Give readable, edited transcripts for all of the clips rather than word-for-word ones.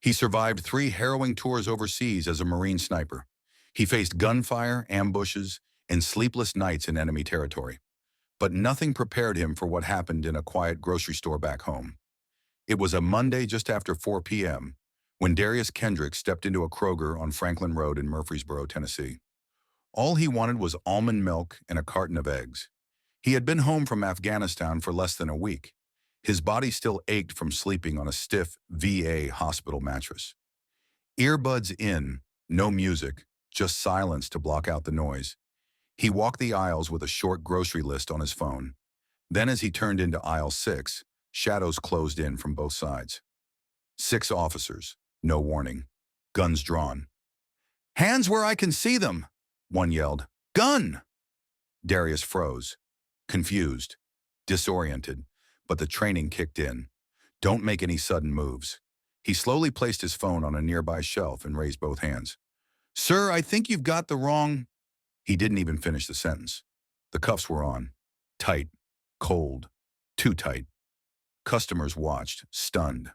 He survived 3 harrowing tours overseas as a Marine sniper. He faced gunfire, ambushes, and sleepless nights in enemy territory. But nothing prepared him for what happened in a quiet grocery store back home. It was a Monday just after 4 p.m. when Darius Kendricks stepped into a Kroger on Franklin Road in Murfreesboro, Tennessee. All he wanted was almond milk and a carton of eggs. He had been home from Afghanistan for less than a week. His body still ached from sleeping on a stiff VA hospital mattress. Earbuds in, no music, just silence to block out the noise. He walked the aisles with a short grocery list on his phone. Then as he turned into aisle 6, shadows closed in from both sides. 6 officers, no warning, guns drawn. "Hands where I can see them," one yelled. "Gun!" Darius froze, confused, disoriented, but the training kicked in. Don't make any sudden moves. He slowly placed his phone on a nearby shelf and raised both hands. "Sir, I think you've got the wrong—" He didn't even finish the sentence. The cuffs were on. Tight, cold, too tight. Customers watched, stunned.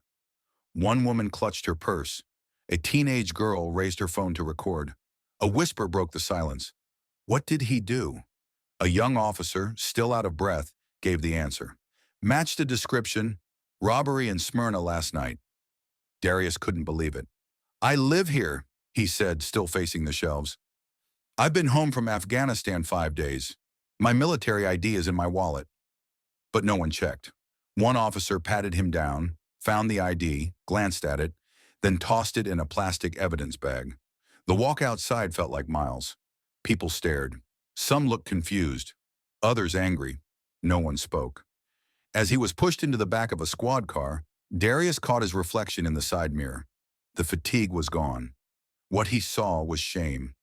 One woman clutched her purse. A teenage girl raised her phone to record. A whisper broke the silence. What did he do? A young officer, still out of breath, gave the answer. Matched the description, robbery in Smyrna last night. Darius couldn't believe it. "I live here," he said, still facing the shelves. "I've been home from Afghanistan 5 days. My military ID is in my wallet." But no one checked. One officer patted him down, found the ID, glanced at it, then tossed it in a plastic evidence bag. The walk outside felt like miles. People stared. Some looked confused, others angry. No one spoke. As he was pushed into the back of a squad car, Darius caught his reflection in the side mirror. The fatigue was gone. What he saw was shame.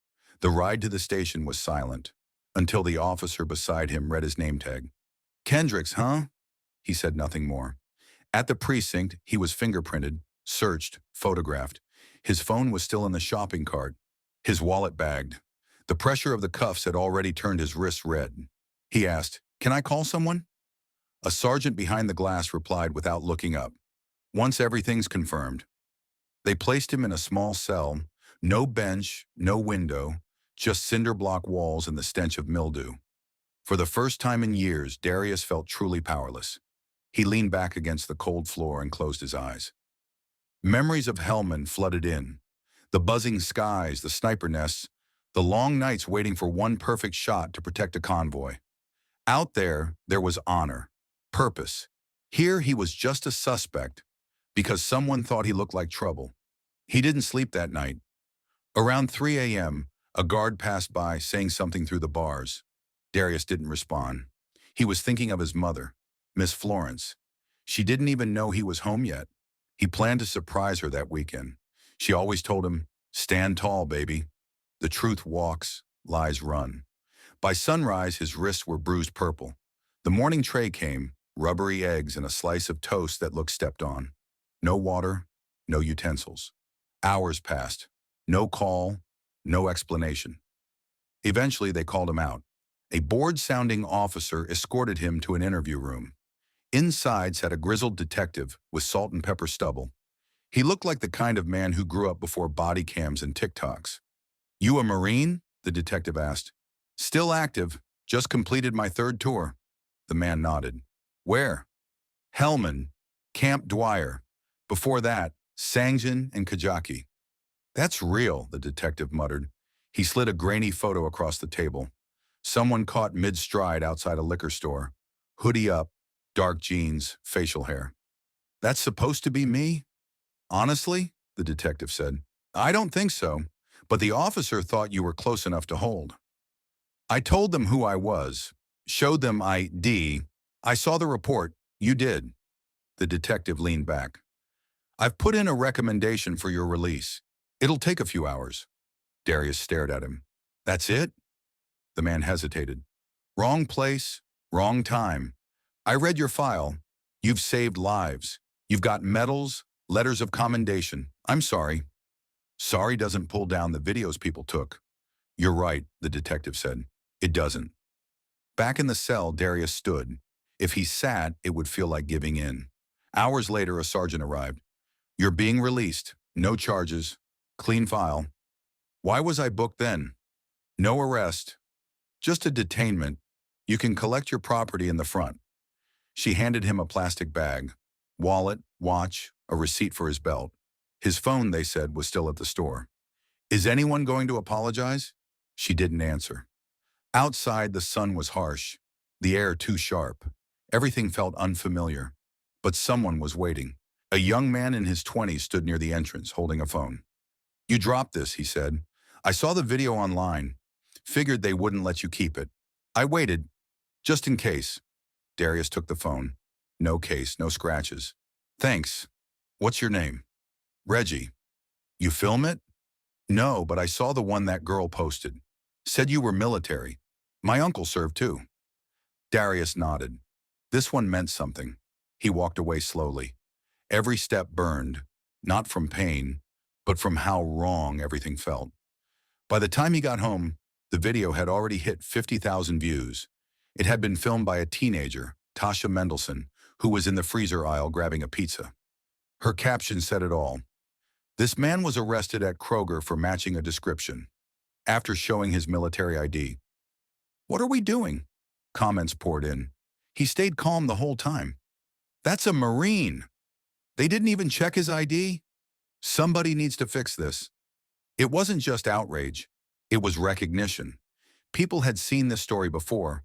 The ride to the station was silent, until the officer beside him read his name tag. "Kendricks, huh?" He said nothing more. At the precinct, he was fingerprinted, searched, photographed. His phone was still in the shopping cart, his wallet bagged. The pressure of the cuffs had already turned his wrists red. He asked, "Can I call someone?" A sergeant behind the glass replied without looking up. "Once everything's confirmed." They placed him in a small cell, no bench, no window, just cinder block walls and the stench of mildew. For the first time in years, Darius felt truly powerless. He leaned back against the cold floor and closed his eyes. Memories of Hellman flooded in. The buzzing skies, the sniper nests, the long nights waiting for one perfect shot to protect a convoy. Out there was honor, purpose. Here he was just a suspect because someone thought he looked like trouble. He didn't sleep that night. Around 3 a.m., a guard passed by saying something through the bars. Darius didn't respond. He was thinking of his mother, Miss Florence. She didn't even know he was home yet. He planned to surprise her that weekend. She always told him, "Stand tall, baby. The truth walks, lies run." By sunrise, his wrists were bruised purple. The morning tray came, rubbery eggs and a slice of toast that looked stepped on. No water, no utensils. Hours passed. No call, no explanation. Eventually, they called him out. A bored-sounding officer escorted him to an interview room. Inside sat a grizzled detective with salt and pepper stubble. He looked like the kind of man who grew up before body cams and TikToks. "You a Marine?" the detective asked. "Still active. Just completed my 3rd tour." The man nodded. "Where?" "Hellman, Camp Dwyer. Before that, Sangin and Kajaki." "That's real," the detective muttered. He slid a grainy photo across the table. Someone caught mid-stride outside a liquor store. Hoodie up, dark jeans, facial hair. "That's supposed to be me?" "Honestly," the detective said, "I don't think so, but the officer thought you were close enough to hold." "I told them who I was, showed them ID. I saw the report. You did." The detective leaned back. "I've put in a recommendation for your release. It'll take a few hours." Darius stared at him. "That's it?" The man hesitated. "Wrong place, wrong time. I read your file. You've saved lives. You've got medals, letters of commendation. I'm sorry." "Sorry doesn't pull down the videos people took." "You're right," the detective said. "It doesn't." Back in the cell, Darius stood. If he sat, it would feel like giving in. Hours later, a sergeant arrived. "You're being released. No charges. Clean file. Why was I booked then? No arrest. Just a detainment. You can collect your property in the front. She handed him a plastic bag. Wallet, watch, a receipt for his belt. His phone, they said, was still at the store. Is anyone going to apologize? She didn't answer. Outside, the sun was harsh, the air too sharp. Everything felt unfamiliar. But someone was waiting. A young man in his 20s stood near the entrance, holding a phone. You dropped this, he said. I saw the video online. Figured they wouldn't let you keep it. I waited, just in case. Darius took the phone. No case, no scratches. Thanks. What's your name? Reggie. You film it? No, but I saw the one that girl posted. Said you were military. My uncle served too. Darius nodded. This one meant something. He walked away slowly. Every step burned, not from pain, but from how wrong everything felt. By the time he got home, the video had already hit 50,000 views. It had been filmed by a teenager, Tasha Mendelson, who was in the freezer aisle grabbing a pizza. Her caption said it all. This man was arrested at Kroger for matching a description, after showing his military ID. What are we doing? Comments poured in. He stayed calm the whole time. That's a Marine. They didn't even check his ID? Somebody needs to fix this. It wasn't just outrage. It was recognition. People had seen this story before,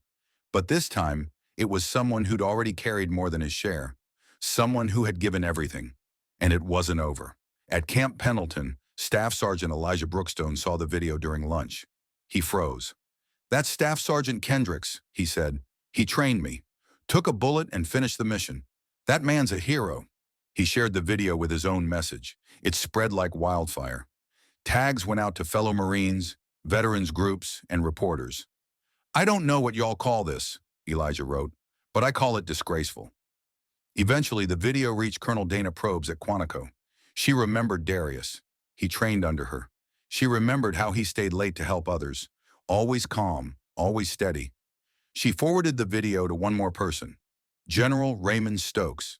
but this time, it was someone who'd already carried more than his share. Someone who had given everything. And it wasn't over. At Camp Pendleton, Staff Sergeant Elijah Brookstone saw the video during lunch. He froze. That's Staff Sergeant Kendricks, he said. He trained me. Took a bullet and finished the mission. That man's a hero. He shared the video with his own message. It spread like wildfire. Tags went out to fellow Marines, veterans groups, and reporters. I don't know what y'all call this, Elijah wrote, but I call it disgraceful. Eventually, the video reached Colonel Dana Probes at Quantico. She remembered Darius. He trained under her. She remembered how he stayed late to help others. Always calm, always steady. She forwarded the video to one more person, General Raymond Stokes.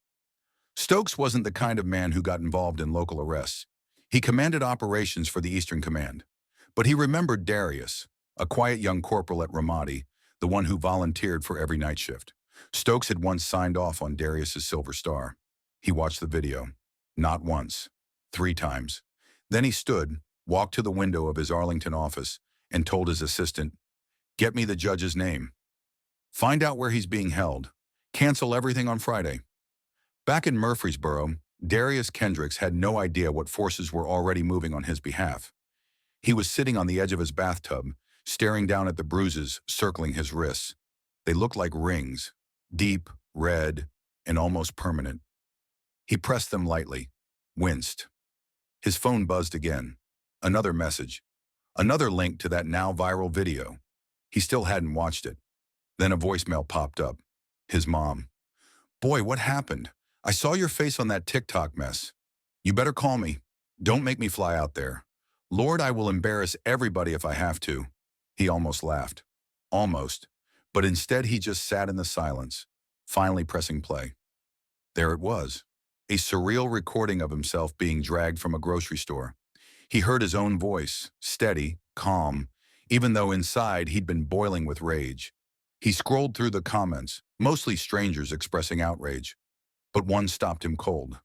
Stokes wasn't the kind of man who got involved in local arrests. He commanded operations for the Eastern Command. But he remembered Darius, a quiet young corporal at Ramadi, the one who volunteered for every night shift. Stokes had once signed off on Darius's Silver Star. He watched the video. Not once. 3 times. Then he stood, walked to the window of his Arlington office, and told his assistant, "Get me the judge's name. Find out where he's being held. Cancel everything on Friday." Back in Murfreesboro, Darius Kendricks had no idea what forces were already moving on his behalf. He was sitting on the edge of his bathtub, staring down at the bruises circling his wrists. They looked like rings, deep, red, and almost permanent. He pressed them lightly, winced. His phone buzzed again. Another message. Another link to that now viral video. He still hadn't watched it. Then a voicemail popped up. His mom. "Boy, what happened? I saw your face on that TikTok mess. You better call me. Don't make me fly out there. Lord, I will embarrass everybody if I have to." He almost laughed. Almost. But instead he just sat in the silence, finally pressing play. There it was. A surreal recording of himself being dragged from a grocery store. He heard his own voice, steady, calm, even though inside he'd been boiling with rage. He scrolled through the comments, mostly strangers expressing outrage. But one stopped him cold.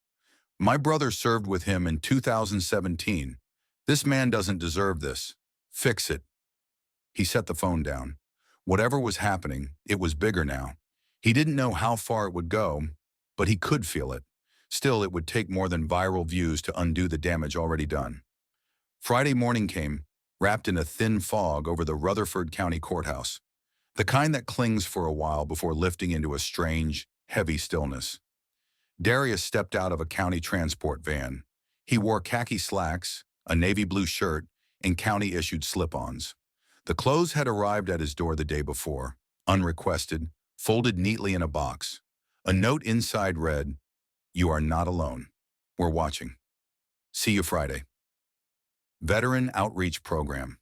"My brother served with him in 2017. This man doesn't deserve this. Fix it." He set the phone down. Whatever was happening, it was bigger now. He didn't know how far it would go, but he could feel it. Still, it would take more than viral views to undo the damage already done. Friday morning came, wrapped in a thin fog over the Rutherford County Courthouse, the kind that clings for a while before lifting into a strange, heavy stillness. Darius stepped out of a county transport van. He wore khaki slacks, a navy blue shirt, and county-issued slip-ons. The clothes had arrived at his door the day before, unrequested, folded neatly in a box. A note inside read, "You are not alone. We're watching. See you Friday." Veteran Outreach Program.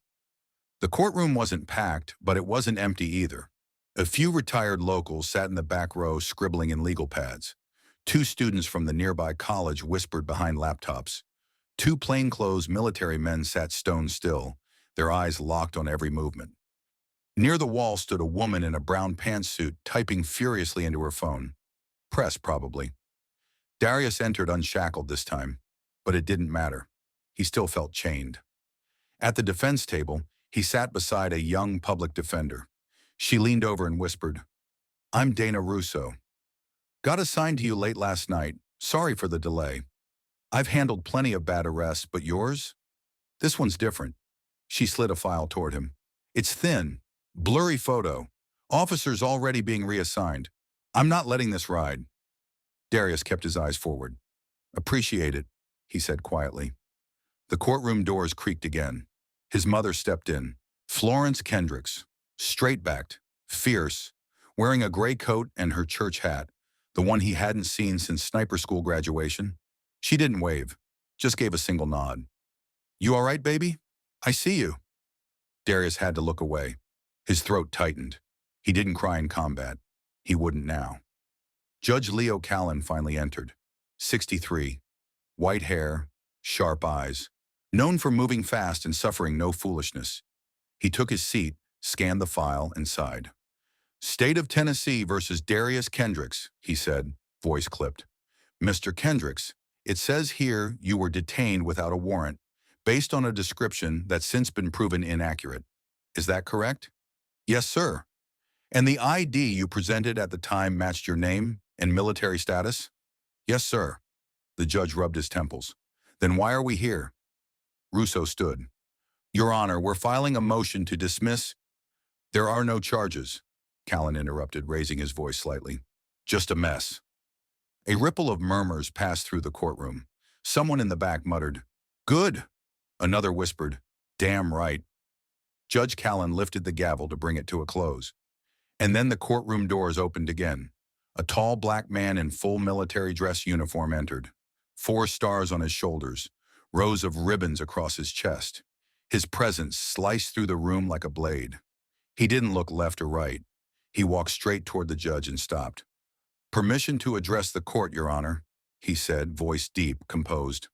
The courtroom wasn't packed, but it wasn't empty either. A few retired locals sat in the back row scribbling in legal pads. 2 students from the nearby college whispered behind laptops. Two plainclothes military men sat stone still, their eyes locked on every movement. Near the wall stood a woman in a brown pantsuit typing furiously into her phone. Press, probably. Darius entered unshackled this time, but it didn't matter. He still felt chained. At the defense table, he sat beside a young public defender. She leaned over and whispered, "I'm Dana Russo. Got assigned to you late last night. Sorry for the delay. I've handled plenty of bad arrests, but yours? This one's different." She slid a file toward him. "It's thin, blurry photo. Officers already being reassigned. I'm not letting this ride." Darius kept his eyes forward. "Appreciate it," he said quietly. The courtroom doors creaked again. His mother stepped in. Florence Kendricks, straight-backed, fierce, wearing a gray coat and her church hat, the one he hadn't seen since sniper school graduation. She didn't wave, just gave a single nod. "You all right, baby? I see you." Darius had to look away. His throat tightened. He didn't cry in combat. He wouldn't now. Judge Leo Callan finally entered. 63. White hair, sharp eyes. Known for moving fast and suffering no foolishness. He took his seat, scanned the file, and sighed. "State of Tennessee versus Darius Kendricks," he said, voice clipped. "Mr. Kendricks, it says here you were detained without a warrant, based on a description that's since been proven inaccurate. Is that correct?" "Yes, sir." "And the ID you presented at the time matched your name and military status?" "Yes, sir." The judge rubbed his temples. "Then why are we here?" Russo stood. "Your Honor, we're filing a motion to dismiss—" "There are no charges," Callan interrupted, raising his voice slightly. "Just a mess." A ripple of murmurs passed through the courtroom. Someone in the back muttered, "Good." Another whispered, "Damn right." Judge Callan lifted the gavel to bring it to a close. And then the courtroom doors opened again. A tall black man in full military dress uniform entered. 4 stars on his shoulders, rows of ribbons across his chest. His presence sliced through the room like a blade. He didn't look left or right. He walked straight toward the judge and stopped. "Permission to address the court, Your Honor," he said, voice deep, composed.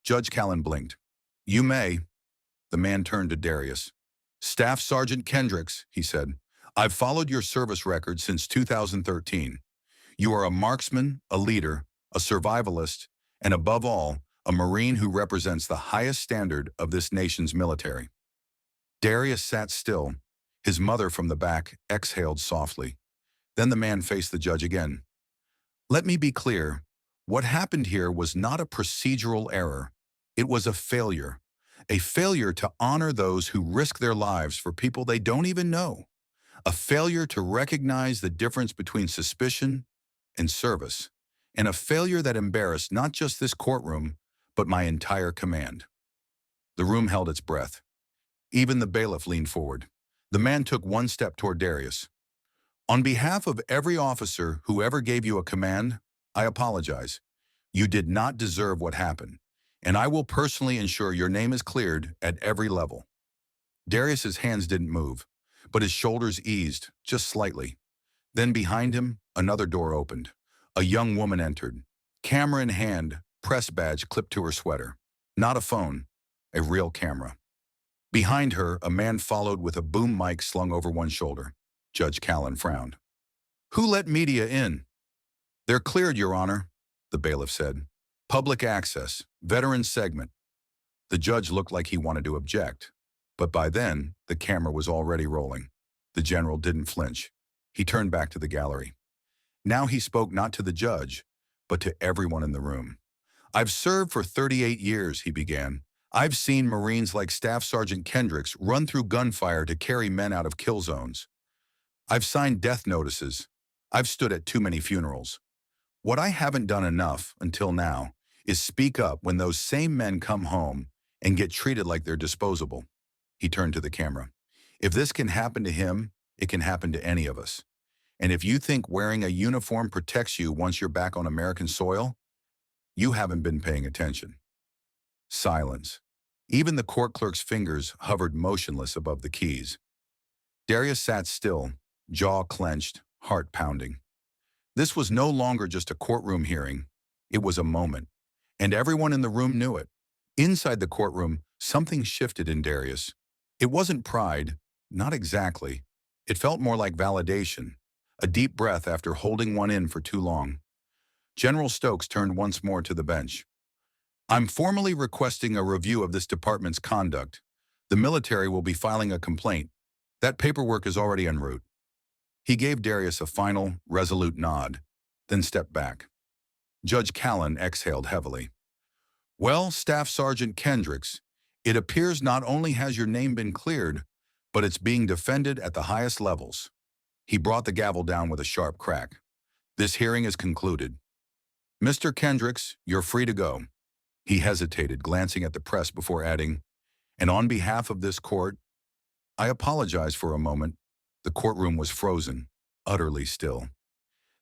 Judge Callan blinked. "You may." The man turned to Darius. "Staff Sergeant Kendricks," he said, "I've followed your service record since 2013. You are a marksman, a leader, a survivalist, and above all, a Marine who represents the highest standard of this nation's military." Darius sat still. His mother from the back exhaled softly. Then the man faced the judge again. "Let me be clear. What happened here was not a procedural error. It was a failure. A failure to honor those who risk their lives for people they don't even know. A failure to recognize the difference between suspicion and service. And a failure that embarrassed not just this courtroom, but my entire command." The room held its breath. Even the bailiff leaned forward. The man took one step toward Darius. "On behalf of every officer who ever gave you a command, I apologize. You did not deserve what happened, and I will personally ensure your name is cleared at every level." Darius's hands didn't move, but his shoulders eased, just slightly. Then behind him, another door opened. A young woman entered. Camera in hand, press badge clipped to her sweater. Not a phone, a real camera. Behind her, a man followed with a boom mic slung over one shoulder. Judge Callan frowned. "Who let media in?" "They're cleared, Your Honor," the bailiff said. "Public access, veteran segment." The judge looked like he wanted to object, but by then, the camera was already rolling. The general didn't flinch. He turned back to the gallery. Now he spoke not to the judge, but to everyone in the room. "I've served for 38 years, he began. "I've seen Marines like Staff Sergeant Kendricks run through gunfire to carry men out of kill zones. I've signed death notices. I've stood at too many funerals. What I haven't done enough, until now, is speak up when those same men come home and get treated like they're disposable." He turned to the camera. "If this can happen to him, it can happen to any of us. And if you think wearing a uniform protects you once you're back on American soil, you haven't been paying attention." Silence. Even the court clerk's fingers hovered motionless above the keys. Darius sat still, jaw clenched, heart pounding. This was no longer just a courtroom hearing. It was a moment. And everyone in the room knew it. Inside the courtroom, something shifted in Darius. It wasn't pride, not exactly. It felt more like validation, a deep breath after holding one in for too long. General Stokes turned once more to the bench. I'm formally requesting a review of this department's conduct. The military will be filing a complaint. That paperwork is already en route. He gave Darius a final, resolute nod, then stepped back. Judge Callan exhaled heavily. Well, Staff Sergeant Kendricks, it appears not only has your name been cleared, but it's being defended at the highest levels. He brought the gavel down with a sharp crack. This hearing is concluded. Mr. Kendricks, you're free to go. He hesitated, glancing at the press before adding, and on behalf of this court, I apologize for a moment. The courtroom was frozen, utterly still.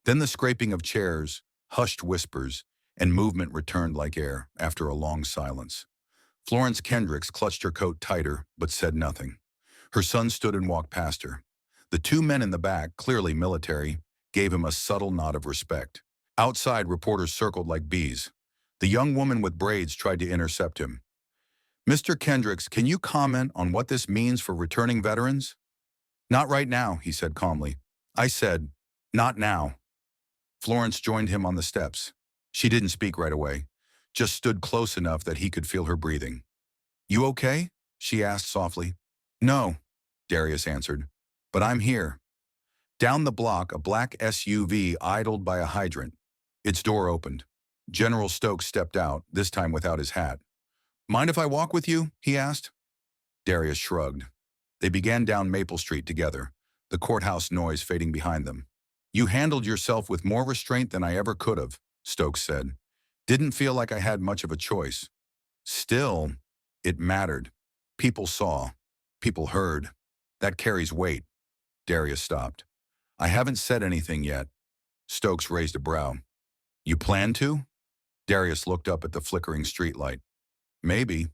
Then the scraping of chairs, hushed whispers, and movement returned like air after a long silence. Florence Kendricks clutched her coat tighter, but said nothing. Her son stood and walked past her. The two men in the back, clearly military, gave him a subtle nod of respect. Outside, reporters circled like bees. The young woman with braids tried to intercept him. Mr. Kendricks, can you comment on what this means for returning veterans? Not right now, he said calmly. I said, not now. Florence joined him on the steps. She didn't speak right away, just stood close enough that he could feel her breathing. You okay? She asked softly. No, Darius answered, but I'm here. Down the block, a black SUV idled by a hydrant. Its door opened. General Stokes stepped out, this time without his hat. Mind if I walk with you? He asked. Darius shrugged. They began down Maple Street together, the courthouse noise fading behind them. You handled yourself with more restraint than I ever could have, Stokes said. Didn't feel like I had much of a choice. Still, it mattered. People saw. People heard. That carries weight. Darius stopped. I haven't said anything yet. Stokes raised a brow. You plan to? Darius looked up at the flickering streetlight. Maybe.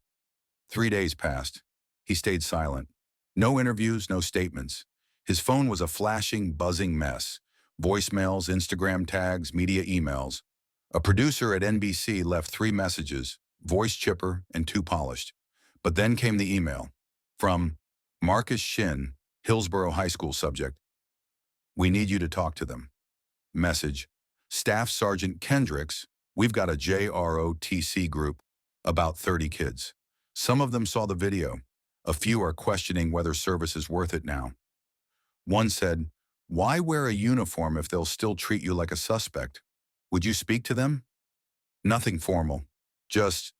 3 days passed. He stayed silent. No interviews, no statements. His phone was a flashing, buzzing mess. Voicemails, Instagram tags, media emails. A producer at NBC left 3 messages, voice chipper and 2 polished. But then came the email. From Marcus Shin, Hillsborough High School subject. We need you to talk to them. Message. Staff Sergeant Kendricks, we've got a JROTC group, about 30 kids. Some of them saw the video. A few are questioning whether service is worth it now. One said, why wear a uniform if they'll still treat you like a suspect? Would you speak to them? Nothing formal. Just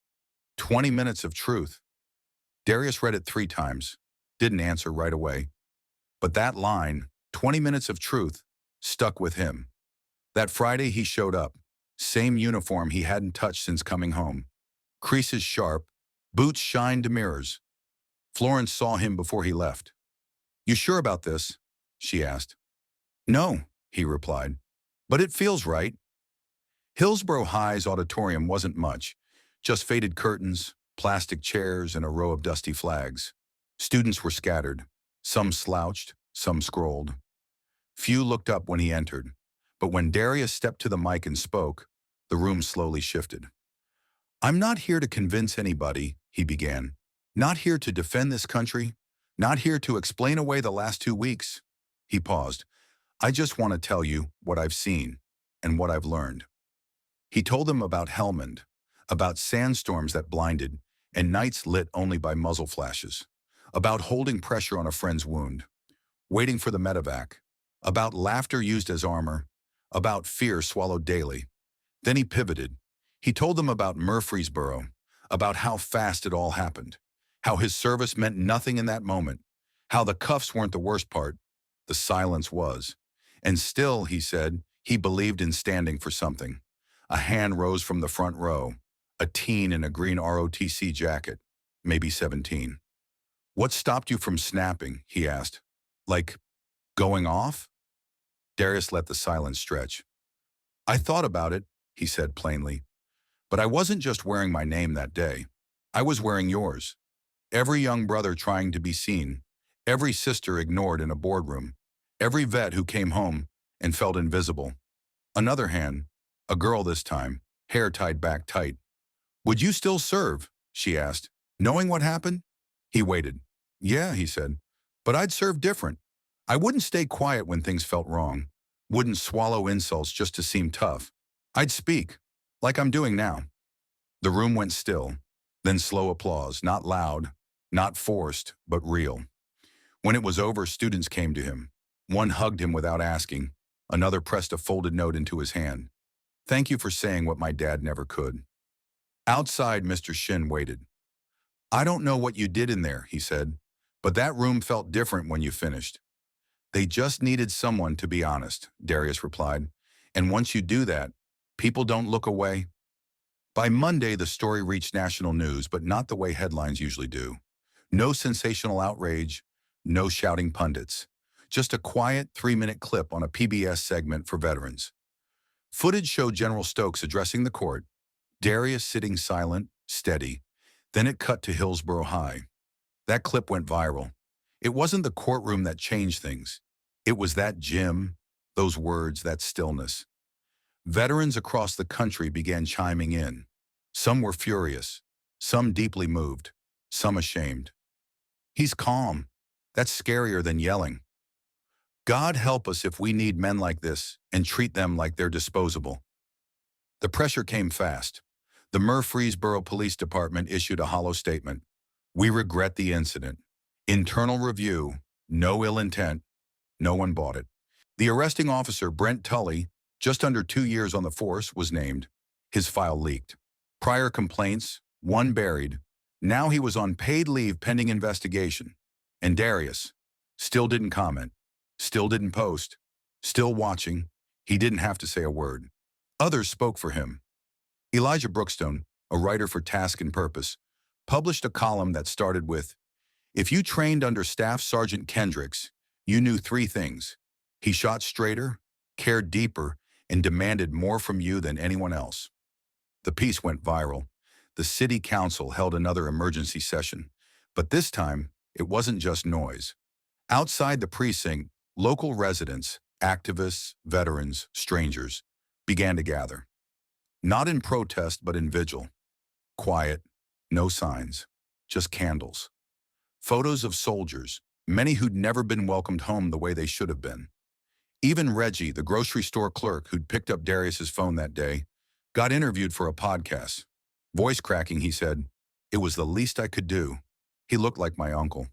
20 minutes of truth. Darius read it 3 times. Didn't answer right away. But that line, 20 minutes of truth, stuck with him. That Friday he showed up. Same uniform he hadn't touched since coming home. Creases sharp, boots shined to mirrors. Florence saw him before he left. You sure about this? She asked. No, he replied. But it feels right. Hillsborough High's auditorium wasn't much. Just faded curtains, plastic chairs, and a row of dusty flags. Students were scattered. Some slouched, some scrolled. Few looked up when he entered. But when Darius stepped to the mic and spoke, the room slowly shifted. I'm not here to convince anybody, he began. Not here to defend this country. Not here to explain away the last 2 weeks. He paused. I just want to tell you what I've seen and what I've learned. He told them about Helmand, about sandstorms that blinded and nights lit only by muzzle flashes, about holding pressure on a friend's wound, waiting for the medevac, about laughter used as armor, about fear swallowed daily. Then he pivoted. He told them about Murfreesboro, about how fast it all happened, how his service meant nothing in that moment, how the cuffs weren't the worst part, the silence was. And still, he said, he believed in standing for something. A hand rose from the front row, a teen in a green ROTC jacket, maybe 17. What stopped you from snapping? He asked. Like, going off? Darius let the silence stretch. I thought about it, he said plainly. But I wasn't just wearing my name that day. I was wearing yours. Every young brother trying to be seen, every sister ignored in a boardroom, every vet who came home and felt invisible. Another hand, a girl this time, hair tied back tight. Would you still serve? she asked. Knowing what happened? He waited. Yeah, he said. But I'd serve different. I wouldn't stay quiet when things felt wrong. Wouldn't swallow insults just to seem tough. I'd speak, like I'm doing now. The room went still, then slow applause, not loud, not forced, but real. When it was over, students came to him. One hugged him without asking. Another pressed a folded note into his hand. Thank you for saying what my dad never could. Outside, Mr. Shin waited. I don't know what you did in there, he said, but that room felt different when you finished. They just needed someone to be honest, Darius replied. And once you do that, people don't look away. By Monday, the story reached national news, but not the way headlines usually do. No sensational outrage, no shouting pundits. Just a quiet 3-minute clip on a PBS segment for veterans. Footage showed General Stokes addressing the court, Darius sitting silent, steady. Then it cut to Hillsborough High. That clip went viral. It wasn't the courtroom that changed things. It was that gym, those words, that stillness. Veterans across the country began chiming in. Some were furious, some deeply moved, some ashamed. He's calm. That's scarier than yelling. God help us if we need men like this and treat them like they're disposable. The pressure came fast. The Murfreesboro Police Department issued a hollow statement. We regret the incident. Internal review, no ill intent. No one bought it. The arresting officer, Brent Tully, just under 2 years on the force, was named. His file leaked. Prior complaints, one buried. Now he was on paid leave pending investigation. And Darius still didn't comment, still didn't post, still watching. He didn't have to say a word. Others spoke for him. Elijah Brookstone, a writer for Task and Purpose, published a column that started with, if you trained under Staff Sergeant Kendricks, you knew 3 things. He shot straighter, cared deeper, and demanded more from you than anyone else. The piece went viral. The city council held another emergency session, but this time it wasn't just noise. Outside the precinct, local residents, activists, veterans, strangers began to gather. Not in protest, but in vigil. Quiet, no signs, just candles. Photos of soldiers, many who'd never been welcomed home the way they should have been. Even Reggie, the grocery store clerk who'd picked up Darius's phone that day, got interviewed for a podcast. Voice cracking, he said, it was the least I could do. He looked like my uncle.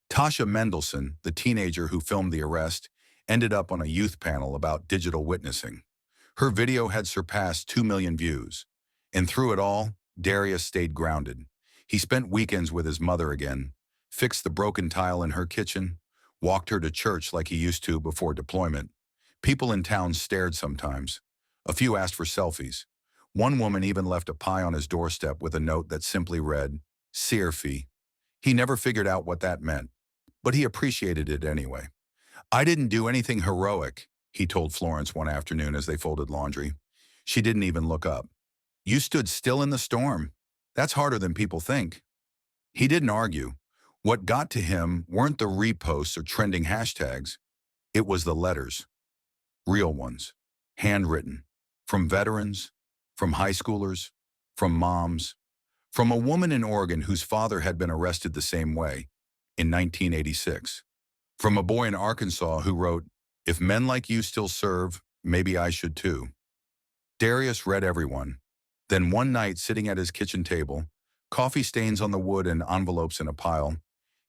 Tasha Mendelson, the teenager who filmed the arrest, ended up on a youth panel about digital witnessing. Her video had surpassed 2 million views. And through it all, Darius stayed grounded. He spent weekends with his mother again, fixed the broken tile in her kitchen, walked her to church like he used to before deployment. People in town stared sometimes. A few asked for selfies. One woman even left a pie on his doorstep with a note that simply read, Searfee. He never figured out what that meant, but he appreciated it anyway. I didn't do anything heroic, he told Florence one afternoon as they folded laundry. She didn't even look up. You stood still in the storm. That's harder than people think. He didn't argue. What got to him weren't the reposts or trending hashtags. It was the letters. Real ones. Handwritten. From veterans. From high schoolers. From moms. From a woman in Oregon whose father had been arrested the same way, in 1986. From a boy in Arkansas who wrote, if men like you still serve, maybe I should too. Darius read everyone. Then one night, sitting at his kitchen table, coffee stains on the wood and envelopes in a pile,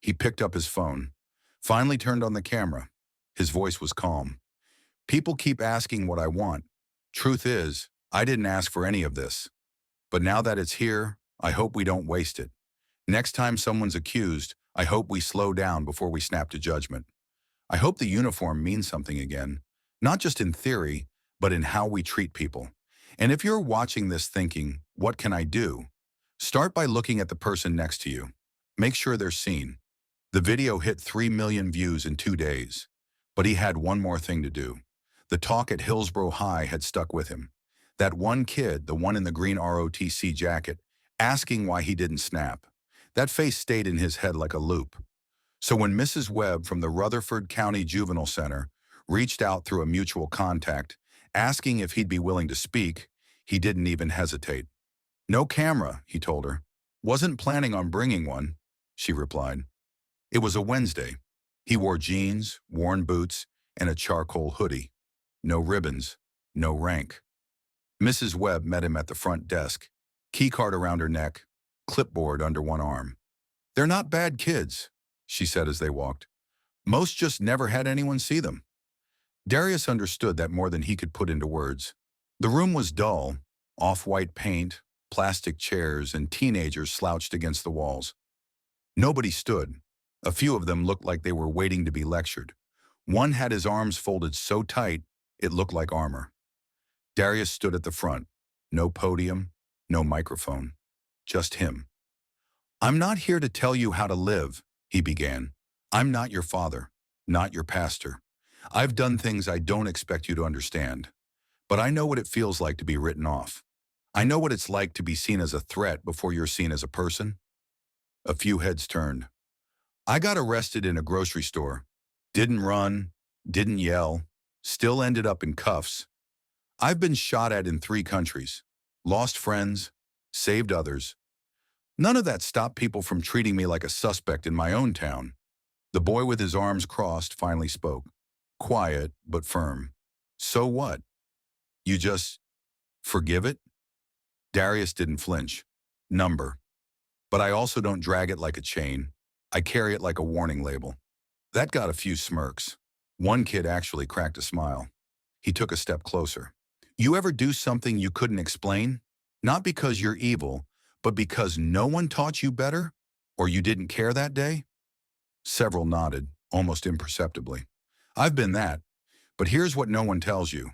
he picked up his phone, finally turned on the camera. His voice was calm. People keep asking what I want. Truth is, I didn't ask for any of this. But now that it's here, I hope we don't waste it. Next time someone's accused, I hope we slow down before we snap to judgment. I hope the uniform means something again, not just in theory, but in how we treat people. And if you're watching this thinking, what can I do? Start by looking at the person next to you. Make sure they're seen. The video hit 3 million views in 2 days, but he had one more thing to do. The talk at Hillsborough High had stuck with him. That one kid, the one in the green ROTC jacket, asking why he didn't snap. That face stayed in his head like a loop. So when Mrs. Webb from the Rutherford County Juvenile Center reached out through a mutual contact, asking if he'd be willing to speak, he didn't even hesitate. No camera, he told her. Wasn't planning on bringing one, she replied. It was a Wednesday. He wore jeans, worn boots, and a charcoal hoodie. No ribbons, no rank. Mrs. Webb met him at the front desk, keycard around her neck, clipboard under one arm. They're not bad kids, she said as they walked. Most just never had anyone see them. Darius understood that more than he could put into words. The room was dull, off-white paint, plastic chairs, and teenagers slouched against the walls. Nobody stood. A few of them looked like they were waiting to be lectured. One had his arms folded so tight, it looked like armor. Darius stood at the front. No podium, no microphone. Just him. I'm not here to tell you how to live, he began. I'm not your father, not your pastor. I've done things I don't expect you to understand. But I know what it feels like to be written off. I know what it's like to be seen as a threat before you're seen as a person. A few heads turned. I got arrested in a grocery store. Didn't run, didn't yell, still ended up in cuffs. I've been shot at in 3 countries, lost friends, saved others. None of that stopped people from treating me like a suspect in my own town. The boy with his arms crossed finally spoke, quiet but firm. So what? You just forgive it? Darius didn't flinch. Number. But I also don't drag it like a chain. I carry it like a warning label. That got a few smirks. One kid actually cracked a smile. He took a step closer. You ever do something you couldn't explain? Not because you're evil, but because no one taught you better? Or you didn't care that day? Several nodded, almost imperceptibly. I've been that. But here's what no one tells you.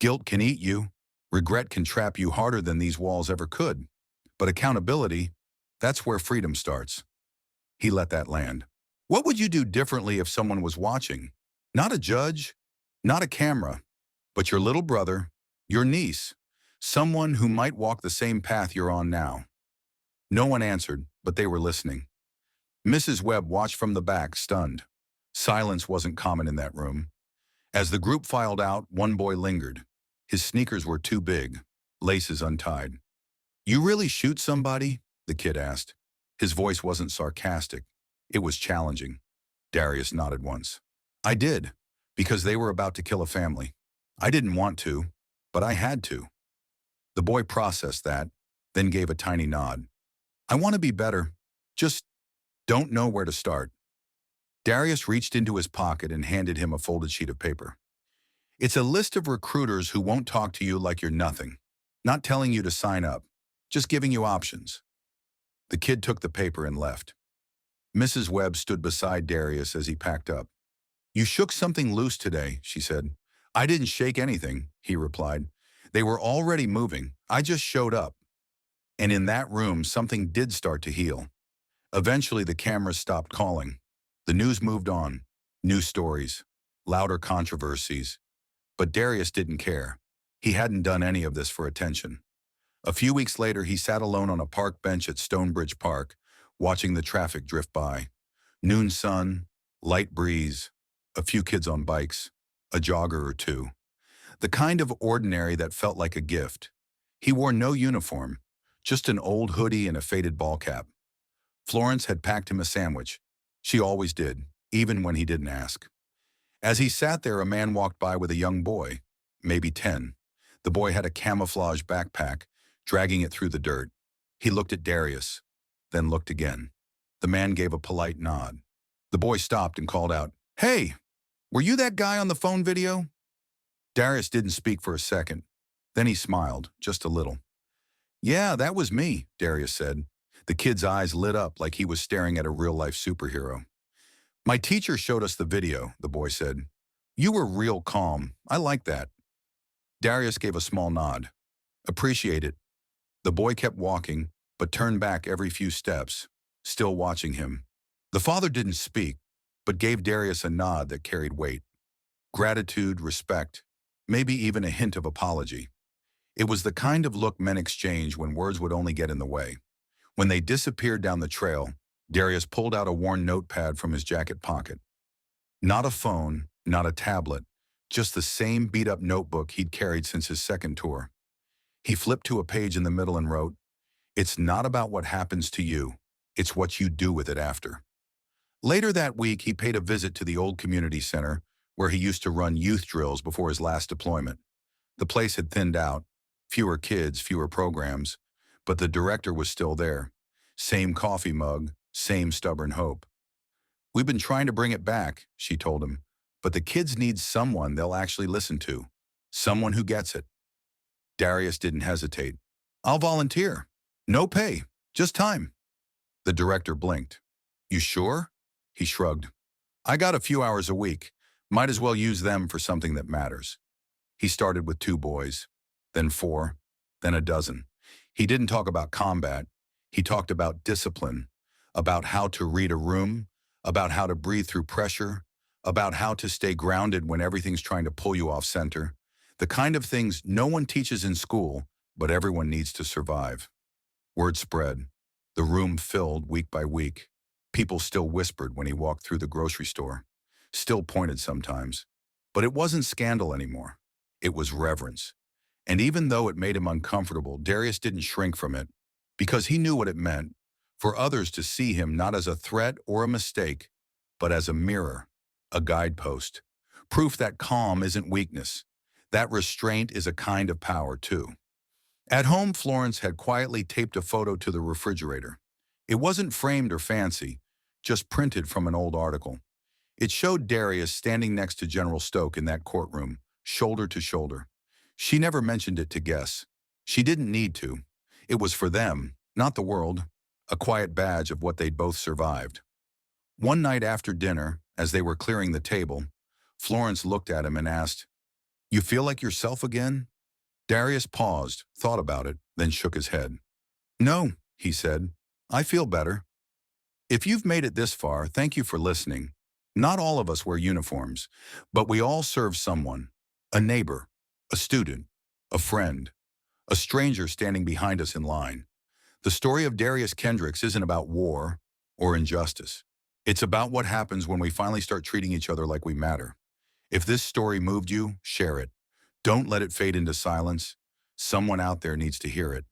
Guilt can eat you. Regret can trap you harder than these walls ever could. But accountability, that's where freedom starts. He let that land. What would you do differently if someone was watching? Not a judge, not a camera, but your little brother, your niece, someone who might walk the same path you're on now. No one answered, but they were listening. Mrs. Webb watched from the back, stunned. Silence wasn't common in that room. As the group filed out, one boy lingered. His sneakers were too big, laces untied. You really shoot somebody? The kid asked. His voice wasn't sarcastic. It was challenging. Darius nodded once. I did, because they were about to kill a family. I didn't want to, but I had to. The boy processed that, then gave a tiny nod. I want to be better, just don't know where to start. Darius reached into his pocket and handed him a folded sheet of paper. It's a list of recruiters who won't talk to you like you're nothing, not telling you to sign up, just giving you options. The kid took the paper and left. Mrs. Webb stood beside Darius as he packed up. You shook something loose today, she said. I didn't shake anything, he replied. They were already moving. I just showed up. And in that room, something did start to heal. Eventually, the cameras stopped calling. The news moved on. New stories, louder controversies. But Darius didn't care. He hadn't done any of this for attention. A few weeks later, he sat alone on a park bench at Stonebridge Park, watching the traffic drift by. Noon sun, light breeze, a few kids on bikes, a jogger or two. The kind of ordinary that felt like a gift. He wore no uniform, just an old hoodie and a faded ball cap. Florence had packed him a sandwich. She always did, even when he didn't ask. As he sat there, a man walked by with a young boy, maybe 10. The boy had a camouflage backpack, dragging it through the dirt. He looked at Darius, then looked again. The man gave a polite nod. The boy stopped and called out, Hey, were you that guy on the phone video? Darius didn't speak for a second. Then he smiled, just a little. Yeah, that was me, Darius said. The kid's eyes lit up like he was staring at a real-life superhero. My teacher showed us the video, the boy said. You were real calm. I like that. Darius gave a small nod. Appreciate it. The boy kept walking, but turned back every few steps, still watching him. The father didn't speak, but gave Darius a nod that carried weight. Gratitude, respect, maybe even a hint of apology. It was the kind of look men exchange when words would only get in the way. When they disappeared down the trail, Darius pulled out a worn notepad from his jacket pocket. Not a phone, not a tablet, just the same beat-up notebook he'd carried since his second tour. He flipped to a page in the middle and wrote, It's not about what happens to you. It's what you do with it after. Later that week, he paid a visit to the old community center where he used to run youth drills before his last deployment. The place had thinned out, fewer kids, fewer programs, but the director was still there. Same coffee mug, same stubborn hope. "We've been trying to bring it back," she told him, "but the kids need someone they'll actually listen to. Someone who gets it." Darius didn't hesitate. "I'll volunteer. No pay, just time." The director blinked. "You sure?" He shrugged. "I got a few hours a week. Might as well use them for something that matters." He started with 2 boys, then 4, then a dozen. He didn't talk about combat. He talked about discipline, about how to read a room, about how to breathe through pressure, about how to stay grounded when everything's trying to pull you off center. The kind of things no one teaches in school, but everyone needs to survive. Word spread. The room filled week by week. People still whispered when he walked through the grocery store. Still pointed sometimes. But it wasn't scandal anymore. It was reverence. And even though it made him uncomfortable, Darius didn't shrink from it, because he knew what it meant for others to see him not as a threat or a mistake, but as a mirror, a guidepost, proof that calm isn't weakness, that restraint is a kind of power too. At home, Florence had quietly taped a photo to the refrigerator. It wasn't framed or fancy, just printed from an old article. It showed Darius standing next to General Stoke in that courtroom, shoulder to shoulder. She never mentioned it to guess. She didn't need to. It was for them, not the world, a quiet badge of what they'd both survived. One night after dinner, as they were clearing the table, Florence looked at him and asked, "You feel like yourself again?" Darius paused, thought about it, then shook his head. "No," he said. "I feel better." If you've made it this far, thank you for listening. Not all of us wear uniforms, but we all serve someone, a neighbor, a student, a friend, a stranger standing behind us in line. The story of Darius Kendricks isn't about war or injustice. It's about what happens when we finally start treating each other like we matter. If this story moved you, share it. Don't let it fade into silence. Someone out there needs to hear it.